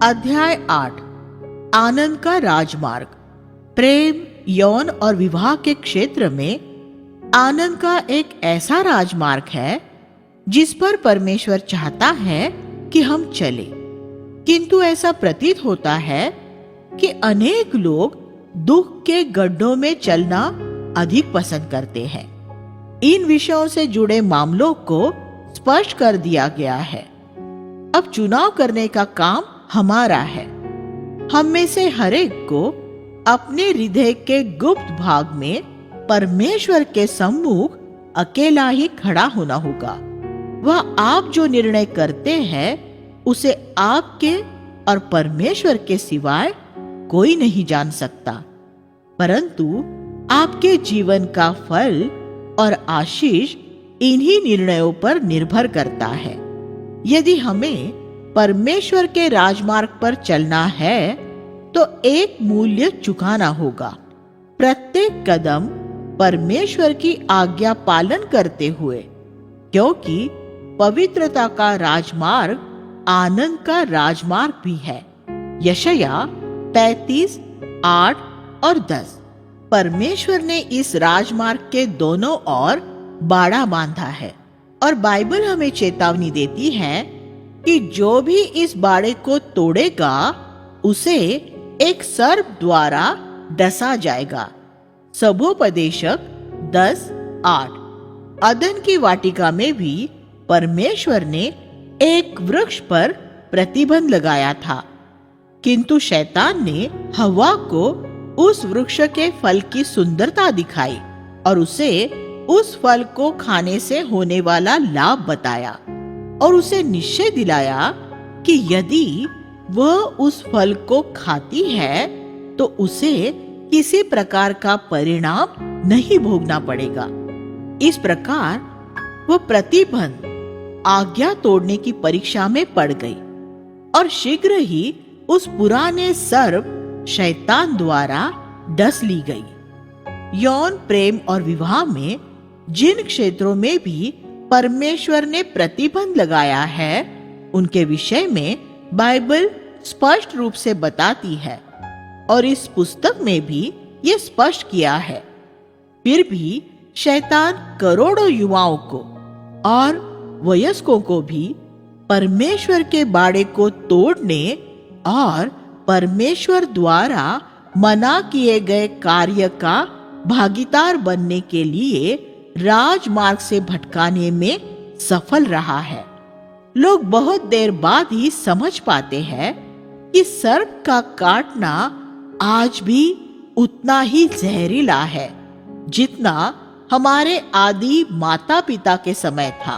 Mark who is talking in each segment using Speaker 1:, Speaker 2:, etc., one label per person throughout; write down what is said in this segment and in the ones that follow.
Speaker 1: अध्याय 8 आनंद का राजमार्ग। प्रेम, यौन और विवाह के क्षेत्र में आनंद का एक ऐसा राजमार्ग है जिस पर परमेश्वर चाहता है कि हम चले, किंतु ऐसा प्रतीत होता है कि अनेक लोग दुख के गड्ढों में चलना अधिक पसंद करते हैं। इन विषयों से जुड़े मामलों को स्पष्ट कर दिया गया है। अब चुनाव करने का काम हमारा है। हम में से हरेक को अपने हृदय के गुप्त भाग में परमेश्वर के सम्मुख अकेला ही खड़ा होना होगा। वह आप जो निर्णय करते हैं उसे आपके और परमेश्वर के सिवाय कोई नहीं जान सकता, परंतु आपके जीवन का फल और आशीष इन्हीं निर्णयों पर निर्भर करता है। यदि हमें परमेश्वर के राजमार्ग पर चलना है तो एक मूल्य चुकाना होगा। प्रत्येक कदम परमेश्वर की आज्ञा पालन करते हुए, क्योंकि पवित्रता का राजमार्ग आनंद का राजमार्ग भी है। यशायाह 35:8 और 10। परमेश्वर ने इस राजमार्ग के दोनों ओर बाड़ा बांधा है और बाइबल हमें चेतावनी देती है कि जो भी इस बाड़े को तोड़ेगा उसे एक सर्प द्वारा डसा जाएगा। सबोपदेशक 10:8। अदन की वाटिका में भी परमेश्वर ने एक वृक्ष पर प्रतिबंध लगाया था, किंतु शैतान ने हव्वा को उस वृक्ष के फल की सुंदरता दिखाई और उसे उस फल को खाने से होने वाला लाभ बताया और उसे निश्चय दिलाया कि यदि वह उस फल को खाती है तो उसे किसी प्रकार का परिणाम नहीं भोगना पड़ेगा। इस प्रकार वह प्रतिबंध आज्ञा तोड़ने की परीक्षा में पड़ गई और शीघ्र ही उस पुराने सर्प शैतान द्वारा डस ली गई। यौन, प्रेम और विवाह में जिन क्षेत्रों में भी परमेश्वर ने प्रतिबंध लगाया है उनके विषय में बाइबल स्पष्ट रूप से बताती है और इस पुस्तक में भी ये स्पष्ट किया है। फिर भी शैतान करोड़ों युवाओं को और वयस्कों को भी परमेश्वर के बाड़े को तोड़ने और परमेश्वर द्वारा मना किए गए कार्य का भागीदार बनने के लिए राजमार्ग से भटकाने में सफल रहा है। लोग बहुत देर बाद ही समझ पाते हैं कि सर्प का काटना आज भी उतना ही जहरीला है जितना हमारे आदि माता पिता के समय था।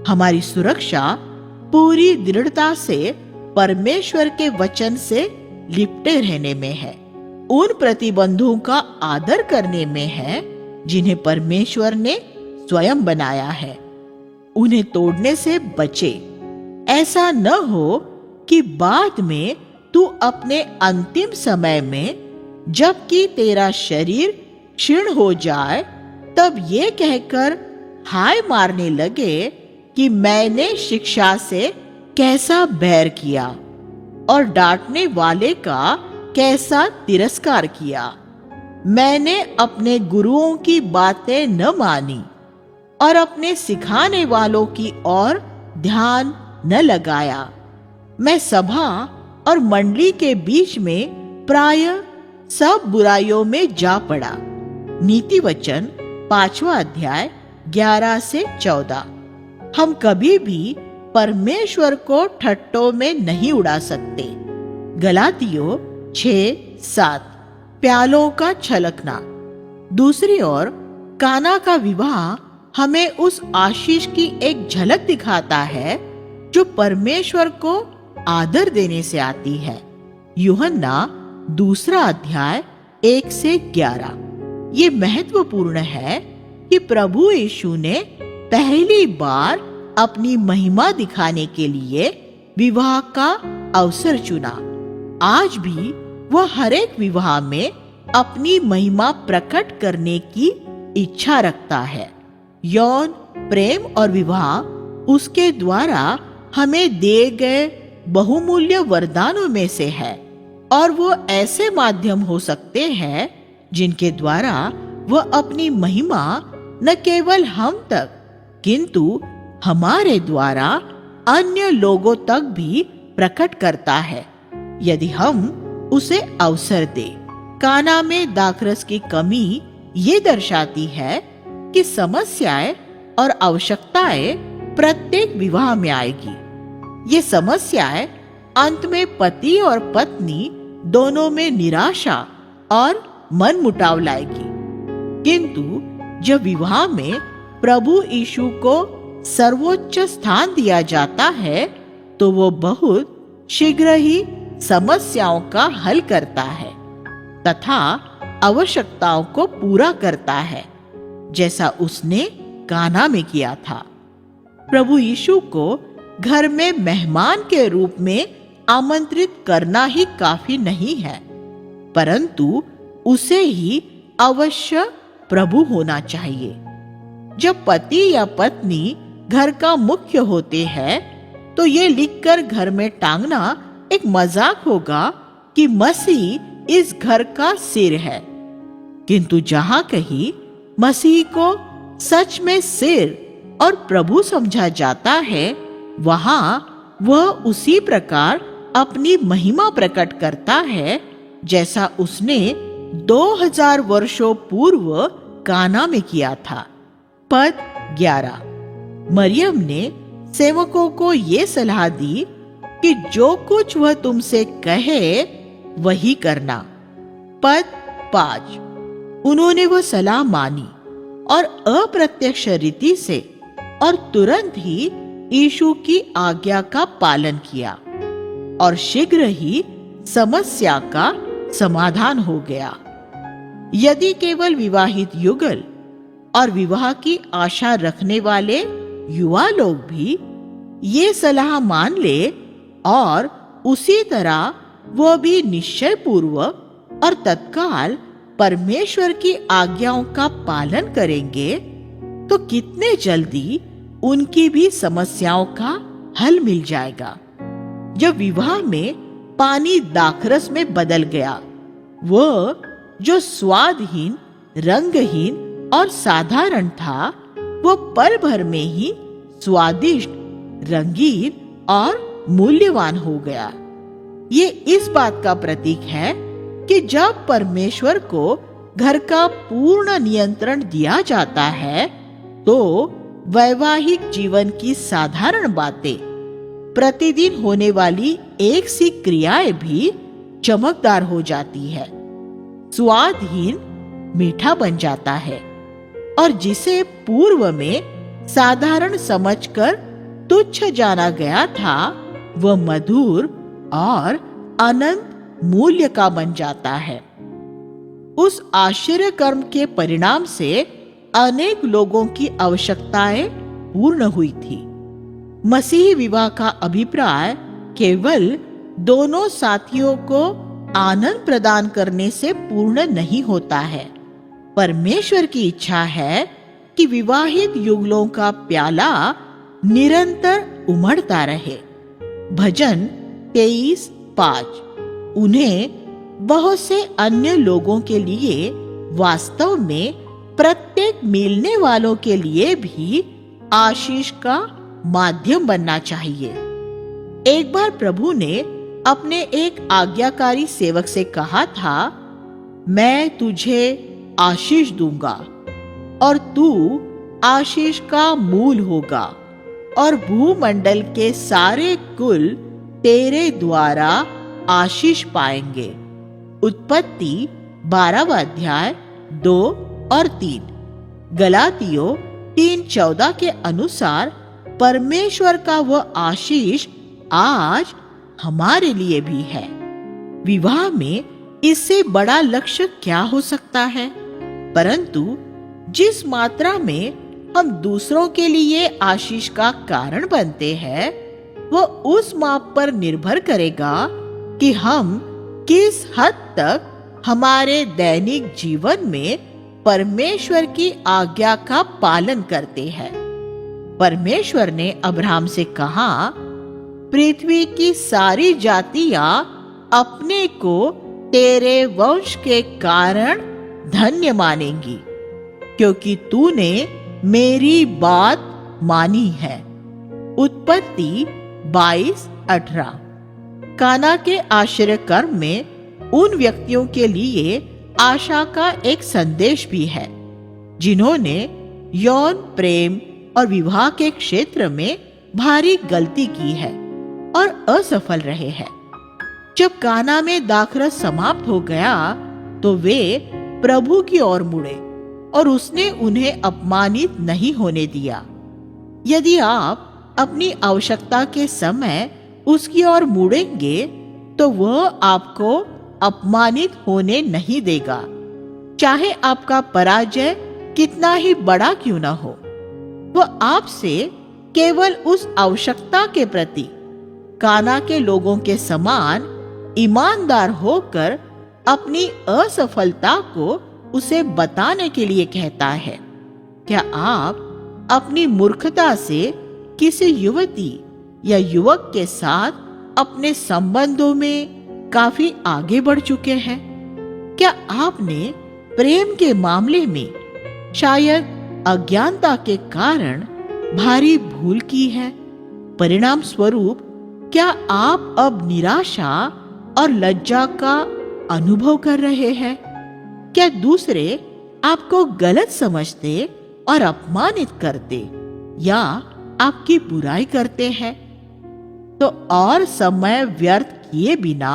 Speaker 1: हमारी सुरक्षा पूरी दृढ़ता से परमेश्वर के वचन से लिपटे रहने में है, उन प्रतिबंधों का आदर करने में है जिन्हें परमेश्वर ने स्वयं बनाया है। उन्हें तोड़ने से बचे। ऐसा न हो कि बाद में तू अपने अंतिम समय में, जबकि तेरा शरीर क्षीण हो जाए, तब ये कहकर हाय मारने लगे कि मैंने शिक्षा से कैसा बैर किया और डांटने वाले का कैसा तिरस्कार किया। मैंने अपने गुरुओं की बातें न मानी और अपने सिखाने वालों की ओर ध्यान न लगाया। मैं सभा और मंडली के बीच में प्राय सब बुराइयों में जा पड़ा। नीति वचन 5वां अध्याय 11 से 14। हम कभी भी परमेश्वर को ठट्टों में नहीं उड़ा सकते। गलातियों 6:7। प्यालों का छलकना। दूसरी ओर काना का विवाह हमें उस आशीष की एक झलक दिखाता है जो परमेश्वर को आदर देने से आती है। यूहन्ना 2 अध्याय 1 से 11। ये महत्वपूर्ण है कि प्रभु यीशु ने पहली बार अपनी महिमा दिखाने के लिए विवाह का अवसर चुना। आज भी वह हर एक विवाह में अपनी महिमा प्रकट करने की इच्छा रखता है। यौन, प्रेम और विवाह उसके द्वारा हमें दिए गए बहुमूल्य वरदानों में से है और वो ऐसे माध्यम हो सकते हैं जिनके द्वारा वह अपनी महिमा न केवल हम तक किंतु हमारे द्वारा अन्य लोगों तक भी प्रकट करता है, यदि हम उसे अवसर दे। काना में दाखरस की कमी ये दर्शाती है कि समस्याएं और आवश्यकताएं प्रत्येक विवाह में आएगी। ये समस्याएं अंत में पति और पत्नी दोनों में निराशा और मनमुटाव लाएगी, किंतु जब विवाह में प्रभु यीशु को सर्वोच्च स्थान दिया जाता है तो वो बहुत शीघ्र ही समस्याओं का हल करता है तथा आवश्यकताओं को पूरा करता है, जैसा उसने काना में किया था। प्रभु यीशु को घर में मेहमान के रूप में आमंत्रित करना ही काफी नहीं है, परंतु उसे ही अवश्य प्रभु होना चाहिए। जब पति या पत्नी घर का मुख्य होते हैं तो ये लिखकर घर में टांगना एक मजाक होगा कि मसीह इस घर का सिर है, किंतु जहां कहीं मसीह को सच में सिर और प्रभु समझा जाता है, वहां वह उसी प्रकार अपनी महिमा प्रकट करता है जैसा उसने 2000 वर्षों पूर्व काना में किया था। पद 11। मरियम ने सेवकों को ये सलाह दी कि जो कुछ वह तुमसे कहे वही करना। पद 5। उन्होंने वह सलाह मानी और अप्रत्यक्ष रीति से और तुरंत ही यीशु की आज्ञा का पालन किया और शीघ्र ही समस्या का समाधान हो गया। यदि केवल विवाहित युगल और विवाह की आशा रखने वाले युवा लोग भी ये सलाह मान ले और उसी तरह वह भी निश्चय पूर्वक और तत्काल परमेश्वर की आज्ञाओं का पालन करेंगे तो कितने जल्दी उनकी भी समस्याओं का हल मिल जाएगा। जब विवाह में पानी दाखरस में बदल गया, वह जो स्वादहीन, रंगहीन और साधारण था, वह पल भर में ही स्वादिष्ट, रंगीन और मूल्यवान हो गया। ये इस बात का प्रतीक है कि जब परमेश्वर को घर का पूर्ण नियंत्रण दिया जाता है तो वैवाहिक जीवन की साधारण बातें, प्रतिदिन होने वाली एक सी क्रियाएं भी चमकदार हो जाती है, स्वादहीन मीठा बन जाता है और जिसे पूर्व में साधारण समझकर तुच्छ जाना गया था, वह मधुर और अनंत मूल्य का बन जाता है। उस आश्चर्य कर्म के परिणाम से अनेक लोगों की आवश्यकताएं पूर्ण हुई थी। मसीही विवाह का अभिप्राय केवल दोनों साथियों को आनंद प्रदान करने से पूर्ण नहीं होता है। परमेश्वर की इच्छा है कि विवाहित युगलों का प्याला निरंतर उमड़ता रहे। भजन 23:5। उन्हें बहुत से अन्य लोगों के लिए, वास्तव में प्रत्येक मिलने वालों के लिए भी आशीष का माध्यम बनना चाहिए। एक बार प्रभु ने अपने एक आज्ञाकारी सेवक से कहा था, मैं तुझे आशीष दूंगा और तू आशीष का मूल होगा और भूमंडल के सारे कुल तेरे द्वारा आशीष पाएंगे। उत्पत्ति 12वां अध्याय 2 और 3। गलातियों 3:14 के अनुसार परमेश्वर का वह आशीष आज हमारे लिए भी है। विवाह में इससे बड़ा लक्ष्य क्या हो सकता है? परंतु जिस मात्रा में हम दूसरों के लिए आशीष का कारण बनते हैं, वह उस माप पर निर्भर करेगा कि हम किस हद तक हमारे दैनिक जीवन में परमेश्वर की आज्ञा का पालन करते हैं। परमेश्वर ने अब्राहम से कहा, पृथ्वी की सारी जातियां अपने को तेरे वंश के कारण धन्य मानेंगी, क्योंकि तूने मेरी बात मानी है। उत्पत्ति 22:18। काना के आश्चर्य कर्म में उन व्यक्तियों के लिए आशा का एक संदेश भी है जिन्होंने यौन प्रेम और विवाह के क्षेत्र में भारी गलती की है और असफल रहे हैं। जब काना में दाखरस समाप्त हो गया तो वे प्रभु की ओर मुड़े और उसने उन्हें अपमानित नहीं होने दिया। यदि आप अपनी आवश्यकता के समय उसकी ओर मुड़ेंगे तो वह आपको अपमानित होने नहीं देगा, चाहे आपका पराजय कितना ही बड़ा क्यों न हो। वह आपसे केवल उस आवश्यकता के प्रति काना के लोगों के समान ईमानदार होकर अपनी असफलता को उसे बताने के लिए कहता है। क्या आप अपनी मूर्खता से किसी युवती या युवक के साथ अपने संबंधों में काफी आगे बढ़ चुके हैं? क्या आपने प्रेम के मामले में शायद अज्ञानता के कारण भारी भूल की है? परिणाम स्वरूप क्या आप अब निराशा और लज्जा का अनुभव कर रहे हैं? क्या दूसरे आपको गलत समझते और अपमानित करते या आपकी बुराई करते हैं? तो और समय व्यर्थ किए बिना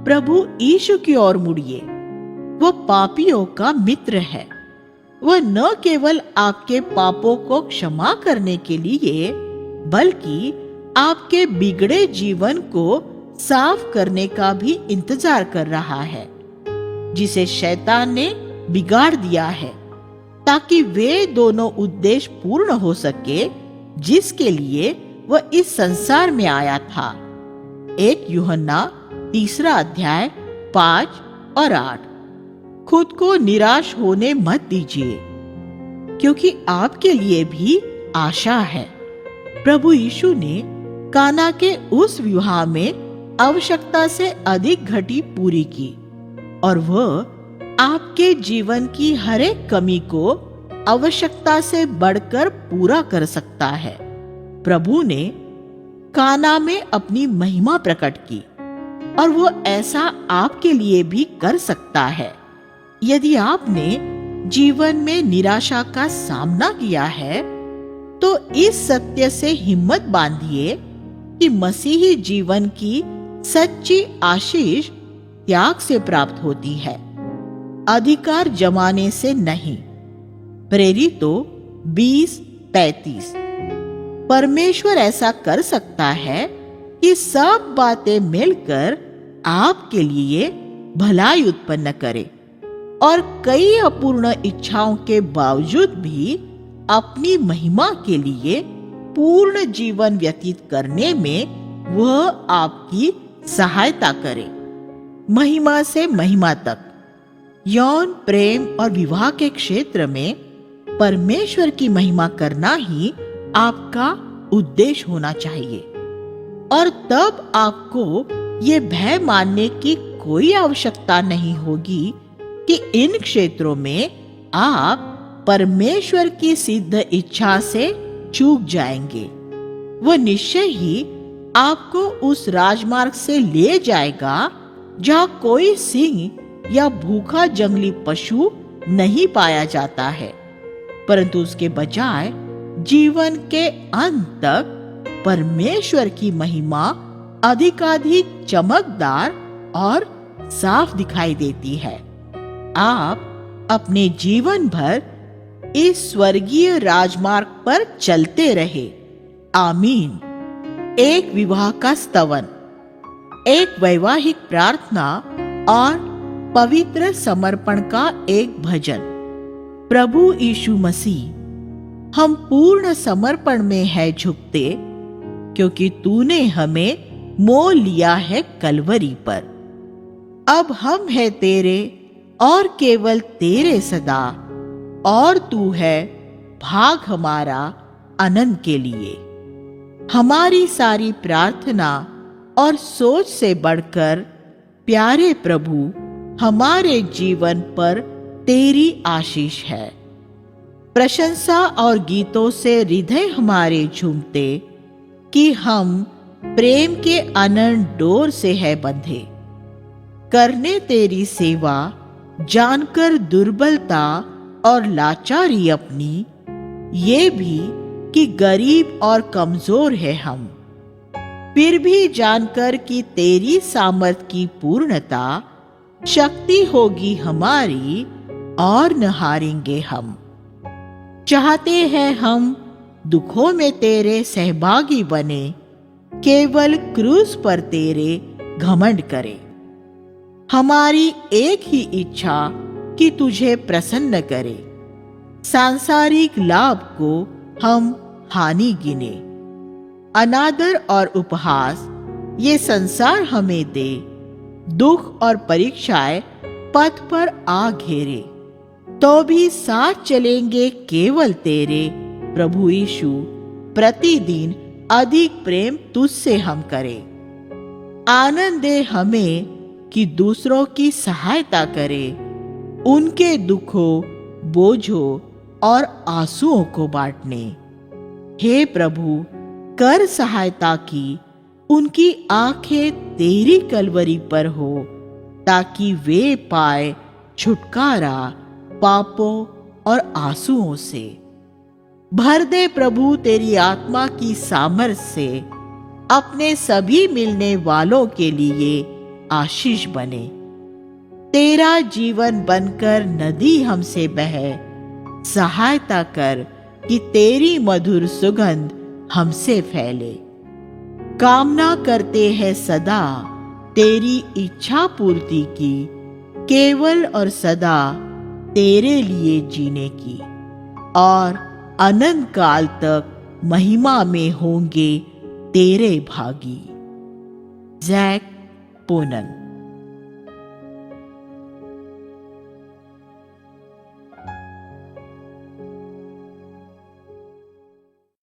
Speaker 1: प्रभु यीशु की ओर मुड़िए। वो पापियों का मित्र है। वह न केवल आपके पापों को क्षमा करने के लिए बल्कि आपके बिगड़े जीवन को साफ करने का भी इंतजार कर रहा है, जिसे शैतान ने बिगाड़ दिया है, ताकि वे दोनों उद्देश्य पूर्ण हो सके जिसके लिए वह इस संसार में आया था। 1 यूहन्ना 3 5 और 8। खुद को निराश होने मत दीजिए, क्योंकि आपके लिए भी आशा है। प्रभु यीशु ने काना के उस विवाह में आवश्यकता से अधिक घटी पूरी की और वह आपके जीवन की हर एक कमी को आवश्यकता से बढ़कर पूरा कर सकता है। प्रभु ने काना में अपनी महिमा प्रकट की और वो ऐसा आपके लिए भी कर सकता है। यदि आपने जीवन में निराशा का सामना किया है तो इस सत्य से हिम्मत बांधिए कि मसीही जीवन की सच्ची आशीष त्याग से प्राप्त होती है, अधिकार जमाने से नहीं। प्रेरितों 20:33। परमेश्वर ऐसा कर सकता है कि सब बातें मिलकर आपके लिए भलाई उत्पन्न करे और कई अपूर्ण इच्छाओं के बावजूद भी अपनी महिमा के लिए पूर्ण जीवन व्यतीत करने में वह आपकी सहायता करे। महिमा से महिमा तक यौन प्रेम और विवाह के क्षेत्र में परमेश्वर की महिमा करना ही आपका उद्देश्य होना चाहिए। और तब आपको ये भय मानने की कोई आवश्यकता नहीं होगी कि इन क्षेत्रों में आप परमेश्वर की सिद्ध इच्छा से चूक जाएंगे। वह निश्चय ही आपको उस राजमार्ग से ले जाएगा जहां कोई सिंह या भूखा जंगली पशु नहीं पाया जाता है, परंतु उसके बजाय जीवन के अंत तक परमेश्वर की महिमा अधिकाधिक चमकदार और साफ दिखाई देती है। आप अपने जीवन भर इस स्वर्गीय राजमार्ग पर चलते रहे। आमीन। एक विवाह का स्तवन, एक वैवाहिक प्रार्थना और पवित्र समर्पण का एक भजन। प्रभु यीशु मसीह, हम पूर्ण समर्पण में है झुकते, क्योंकि तूने हमें मोल लिया है कलवरी पर। अब हम है तेरे और केवल तेरे सदा, और तू है भाग हमारा अनंत के लिए। हमारी सारी प्रार्थना और सोच से बढ़कर प्यारे प्रभु, हमारे जीवन पर तेरी आशीष है। प्रशंसा और गीतों से हृदय हमारे झूमते कि हम प्रेम के अनंत डोर से है बंधे। करने तेरी सेवा जानकर दुर्बलता और लाचारी अपनी, ये भी कि गरीब और कमजोर है हम, फिर भी जानकर कि तेरी सामर्थ की पूर्णता शक्ति होगी हमारी और न हारेंगे हम। चाहते हैं हम दुखों में तेरे सहभागी बने, केवल क्रूस पर तेरे घमंड करें। हमारी एक ही इच्छा कि तुझे प्रसन्न करे, सांसारिक लाभ को हम हानि गिने। अनादर और उपहास ये संसार हमें दे, दुख और परीक्षाएं पथ पर आ घेरे, तो भी साथ चलेंगे केवल तेरे प्रभु यीशु। प्रतिदिन अधिक प्रेम तुझसे हम करें। आनंद दे हमें कि दूसरों की सहायता करें, उनके दुखों, बोझों और आंसुओं को बांटने। हे प्रभु, कर सहायता की उनकी आंखें तेरी कलवरी पर हो, ताकि वे पाए छुटकारा पापों और आंसुओं से। भर दे प्रभु तेरी आत्मा की सामर्थ से, अपने सभी मिलने वालों के लिए आशीष बने। तेरा जीवन बनकर नदी हमसे बहे, सहायता कर कि तेरी मधुर सुगंध हमसे फैले। कामना करते हैं सदा तेरी इच्छा पूर्ति की, केवल और सदा तेरे लिए जीने की, और अनंत काल तक महिमा में होंगे तेरे भागी। जैक पोनन।